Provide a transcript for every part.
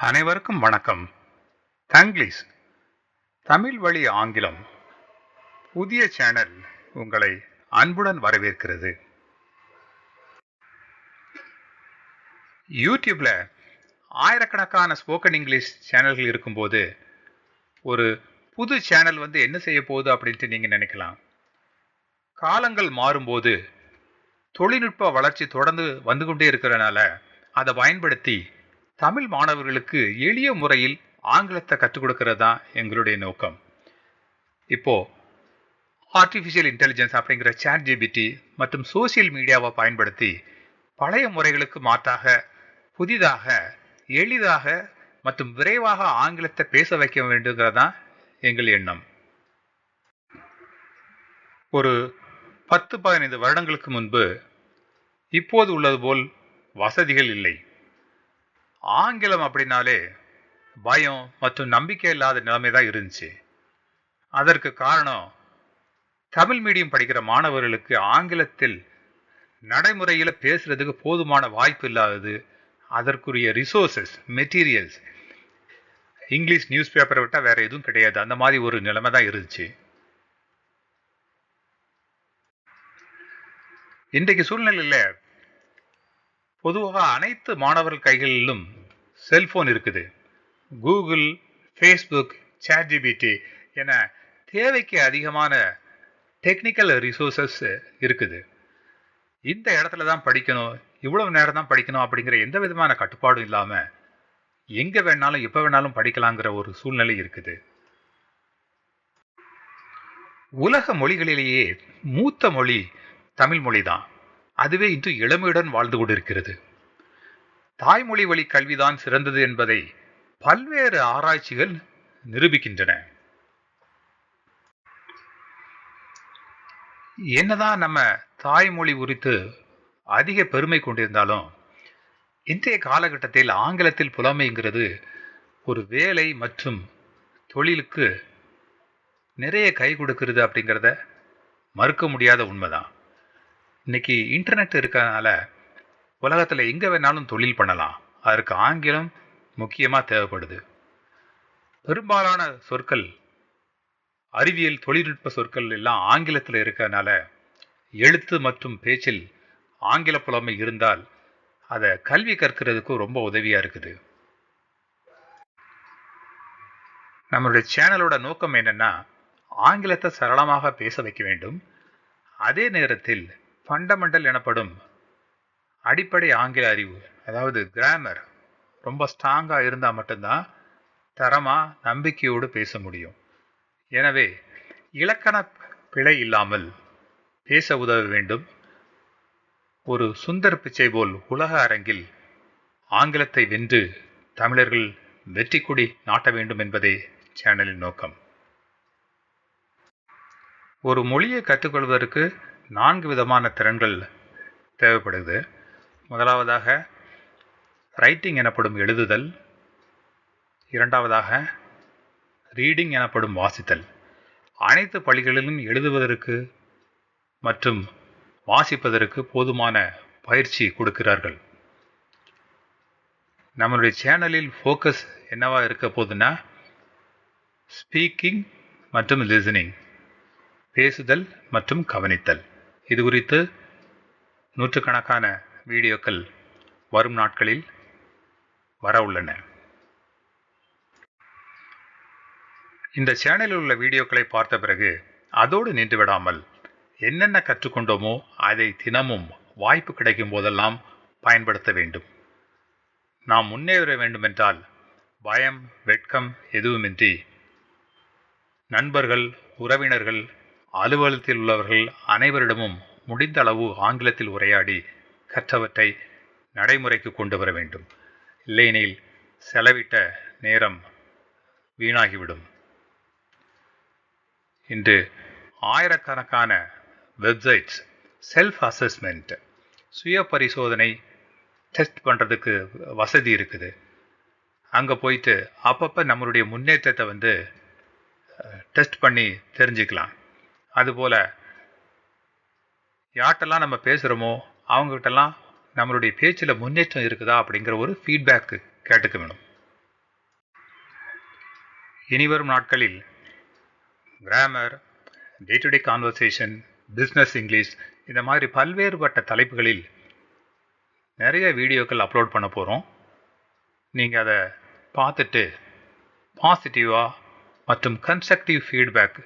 அனைவருக்கும் வணக்கம். தங்கிலீஷ் தமிழ் வழி ஆங்கிலம் புதிய சேனல் உங்களை அன்புடன் வரவேற்கிறது. யூடியூப்ல ஆயிரக்கணக்கான ஸ்போக்கன் இங்கிலீஷ் சேனல்கள் இருக்கும்போது ஒரு புது சேனல் என்ன செய்ய போகுது அப்படின்ட்டு நீங்க நினைக்கலாம். காலங்கள் மாறும்போது தொழில்நுட்ப வளர்ச்சி தொடர்ந்து வந்து கொண்டே இருக்கிறனால அதை பயன்படுத்தி தமிழ் மாணவர்களுக்கு எளிய முறையில் ஆங்கிலத்தை கற்றுக் கொடுக்கிறது தான் எங்களுடைய நோக்கம். இப்போ ஆர்டிஃபிஷியல் இன்டெலிஜென்ஸ் அப்படிங்கிற சாட் ஜிபிடி மற்றும் சோசியல் மீடியாவை பயன்படுத்தி பழைய முறைகளுக்கு மாற்றாக புதிதாக எளிதாக மற்றும் விரைவாக ஆங்கிலத்தை பேச வைக்க வேண்டுங்கிறதான் எங்கள் எண்ணம். ஒரு 10-15 வருடங்களுக்கு முன்பு இப்போது உள்ளது போல் வசதிகள் இல்லை. ஆங்கிலம் அப்படின்னாலே பயம் மற்றும் நம்பிக்கை இல்லாத நிலைமை தான் இருந்துச்சு. அதற்கு காரணம் தமிழ் மீடியம் படிக்கிற மாணவர்களுக்கு ஆங்கிலத்தில் நடைமுறையில் பேசுறதுக்கு போதுமான வாய்ப்பு இல்லாதது. அதற்குரிய ரிசோர்சஸ் மெட்டீரியல்ஸ் இங்கிலீஷ் நியூஸ் பேப்பரை விட்டால் வேற எதுவும் கிடையாது. அந்த மாதிரி ஒரு நிலைமை தான் இருந்துச்சு. இன்றைக்கு சூழ்நிலையில் பொதுவாக அனைத்து மாணவர்கள் கைகளிலும் செல்போன் இருக்குது. கூகுள், ஃபேஸ்புக், சாட் ஜிபிடி என தேவைக்கு அதிகமான டெக்னிக்கல் ரிசோர்சஸ் இருக்குது. இந்த இடத்துல தான் படிக்கணும், இவ்வளவு நேரம் தான் படிக்கணும் அப்படிங்கிற எந்த விதமான கட்டுப்பாடும் இல்லாமல் எங்கே வேணாலும் எப்போ வேணாலும் படிக்கலாங்கிற ஒரு சூழ்நிலை இருக்குது. உலக மொழிகளிலேயே மூத்த மொழி தமிழ் மொழி தான். அதுவே இன்று இளமையுடன் வாழ்ந்து கொண்டிருக்கிறது. தாய்மொழி வழி கல்விதான் சிறந்தது என்பதை பல்வேறு ஆராய்ச்சிகள் நிரூபிக்கின்றன. என்னதான் நம்ம தாய்மொழி குறித்து அதிக பெருமை கொண்டிருந்தாலும் இன்றைய காலகட்டத்தில் ஆங்கிலத்தில் புலமைங்கிறது ஒரு வேலை மற்றும் தொழிலுக்கு நிறைய கை கொடுக்கிறது அப்படிங்கிறத மறுக்க முடியாத உண்மைதான். இன்னைக்கு இன்டர்நெட் இருக்கிறதுனால உலகத்தில் எங்கே வேணாலும் தொழில் பண்ணலாம். அதற்கு ஆங்கிலம் முக்கியமாக தேவைப்படுது. பெரும்பாலான சொற்கள் அறிவியல் தொழில்நுட்ப சொற்கள் எல்லாம் ஆங்கிலத்தில் இருக்கிறதுனால எழுத்து மற்றும் பேச்சில் ஆங்கில புலமை இருந்தால் அதை கல்வி கற்கிறதுக்கும் ரொம்ப உதவியாக இருக்குது. நம்மளுடைய சேனலோட நோக்கம் என்னன்னா, ஆங்கிலத்தை சரளமாக பேச வைக்க வேண்டும். அதே நேரத்தில் ஃபண்டமெண்டல் எனப்படும் அடிப்படை ஆங்கில அறிவு, அதாவது கிராமர் ரொம்ப ஸ்ட்ராங்காக இருந்தால் மட்டும்தான் தரமாக நம்பிக்கையோடு பேச முடியும். எனவே இலக்கண பிழை இல்லாமல் பேச உதவ வேண்டும். ஒரு சுந்தர் பிச்சை போல் உலக அரங்கில் ஆங்கிலத்தை வென்று தமிழர்கள் வெற்றி கொடி நாட்ட வேண்டும் என்பதே சேனலின் நோக்கம். ஒரு மொழியை கற்றுக்கொள்வதற்கு 4 விதமான திறன்கள் தேவைப்படுது. முதலாவதாக ரைட்டிங் எனப்படும் எழுதுதல், இரண்டாவதாக ரீடிங் எனப்படும் வாசித்தல். அனைத்து பள்ளிகளிலும் எழுதுவதற்கு மற்றும் வாசிப்பதற்கு போதுமான பயிற்சி கொடுக்கிறார்கள். நம்மளுடைய சேனலில் ஃபோக்கஸ் என்னவா இருக்க போகுதுன்னா, ஸ்பீக்கிங் மற்றும் லிசனிங், பேசுதல் மற்றும் கவனித்தல். இது குறித்து நூற்றுக்கணக்கான வீடியோக்கள் வரும் நாட்களில் வர உள்ளன. இந்த சேனலில் உள்ள வீடியோக்களை பார்த்த பிறகு அதோடு நின்று விடாமல் என்னென்ன கற்றுக்கொண்டோமோ அதை தினமும் வாய்ப்பு கிடைக்கும் போதெல்லாம் பயன்படுத்த வேண்டும். நாம் முன்னேற வேண்டுமென்றால் பயம் வெட்கம் எதுவுமின்றி நண்பர்கள், உறவினர்கள், அலுவலகத்தில் உள்ளவர்கள் அனைவரிடமும் முடிந்த அளவு ஆங்கிலத்தில் உரையாடி கற்றவற்றை நடைமுறைக்கு கொண்டு வர வேண்டும். இல்லையெனில் செலவிட்ட நேரம் வீணாகிவிடும். இன்று ஆயிரக்கணக்கான வெப்சைட்ஸ் செல்ஃப் அசஸ்மெண்ட், சுய பரிசோதனை டெஸ்ட் பண்ணுறதுக்கு வசதி இருக்குது. அங்கே போயிட்டு அப்பப்போ நம்மளுடைய முன்னேற்றத்தை டெஸ்ட் பண்ணி தெரிஞ்சுக்கலாம். அதுபோல் யார்கிட்டலாம் நம்ம பேசுகிறோமோ அவங்ககிட்டலாம் நம்மளுடைய பேச்சில் முன்னேற்றம் இருக்குதா அப்படிங்கிற ஒரு ஃபீட்பேக்கு கேட்டுக்க வேணும். இனிவரும் நாட்களில் grammar, day to day conversation, business English இந்த மாதிரி பல்வேறுபட்ட தலைப்புகளில் நிறைய வீடியோக்கள் அப்லோட் பண்ண போகிறோம். நீங்கள் அதை பார்த்துட்டு பாசிட்டிவாக மற்றும் கன்ஸ்ட்ரக்டிவ் ஃபீட்பேக்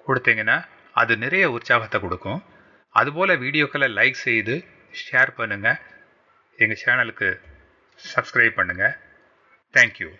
கொடுத்தீங்கன்னா அது நிறைய உற்சாகத்தை கொடுக்கும். அதுபோல் வீடியோக்களை லைக் செய்து ஷேர் பண்ணுங்கள். எங்கள் சேனலுக்கு சப்ஸ்கிரைப் பண்ணுங்கள். தேங்க்யூ.